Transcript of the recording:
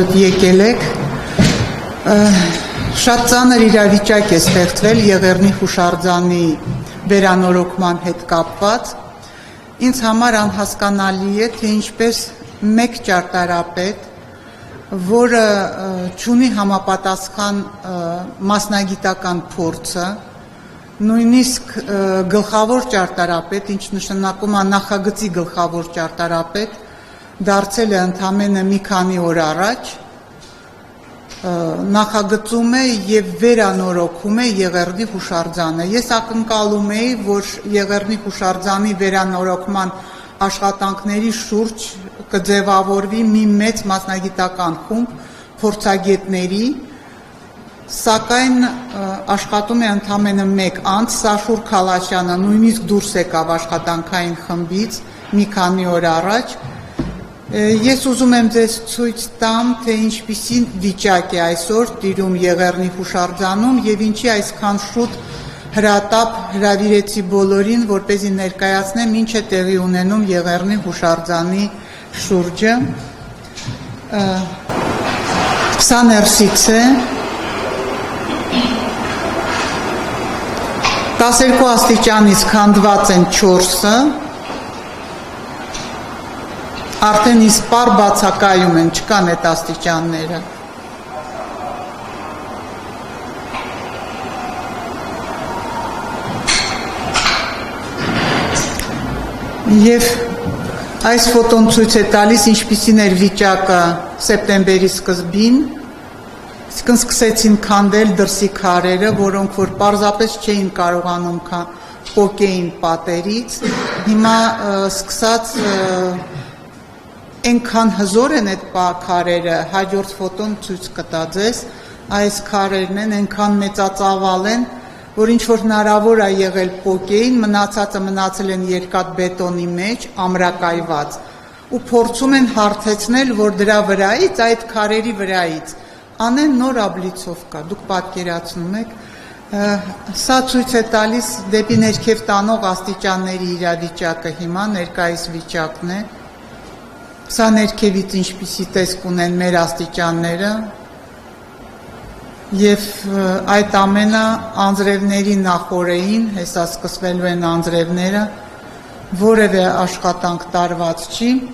որ եկել եք, շատ ծանր իրավիճակ է ստեղծվել Եղեռնի հուշարձանի վերանորոգման հետ կապված, ինձ համար անհասկանալի է, թե ինչպես մեկ ճարտարապետ, որը չունի համապատասխան մասնագիտական փորձը, նույնիսկ գլխավոր ճարտարապետ, ինչ նշանակում է նախագծի գլխավոր ճարտարապետ, դարձել է ընդամենը մի քանի օր առաջ, նախագծում է և վերանորոգում է Եղեռնի հուշարձանը։ Ես ակնկալում էի, որ Եղեռնի հուշարձանի վերանորոգման աշխատանքների շուրջ կձևավորվի մի մեծ մասնագիտական խումբ փորձագետների, սակայն աշխատում է ընդամենը մեկ անձ, Սաշուր Քալաշյանը նույնիսկ դուրս եկավ աշխատանքային խմբից մի քանի օր առաջ։ Ես ուզում եմ ձեզ ցույց տամ, թե ինչպիսի վիճակ է այսօր տիրում Եղեռնի հուշարձանում և ինչի այսքան շուտ հրատապ հրավիրեցի բոլորին, որպեսզի ներկայացնեմ ինչ է տեղի ունենում Եղեռնի հուշարձանի շուրջը։ Սա ներսից է, 12 աստիճանից քանդված են 4-ը, արդեն իսպառ բացակայում են, չկան այդ աստիճանները։ Եվ այս ֆոտոն ցույց է տալիս ինչպիսին էր վիճակը սեպտեմբերի սկզբին, իսկն սկսեցին քանդել դրսի քարերը, որոնք որ պարզապես չէին կարողանում պոկեին պատերից, հիմա սկսած այնքան հզոր են այդ քարերը, հաջորդ ֆոտոն ցույց կտա ձեզ, այս քարերն են, այնքան մեծածավալ են, որ ինչ-որ հնարավոր է եղել պոկեին, մնացածը մնացել են երկաթ բետոնի մեջ, ամրակայված, ու փորձում են հարթեցնել, որ դրա վրայից, այդ քարերի վրայից, անեն նոր աբլիցովկա, դուք պատկերացնում եք, սա ցույց է տալիս դեպի ներքև տանող աստիճանների իրավիճակը հիմա, ներկայիս վիճակն է, սա ներքևից ինչպիսի տեսք ունեն մեր աստիճանները, և այդ ամենը անձրևների նախօրեին, հեսա սկսվելու են անձրևները, որևէ աշխատանք տարված չի,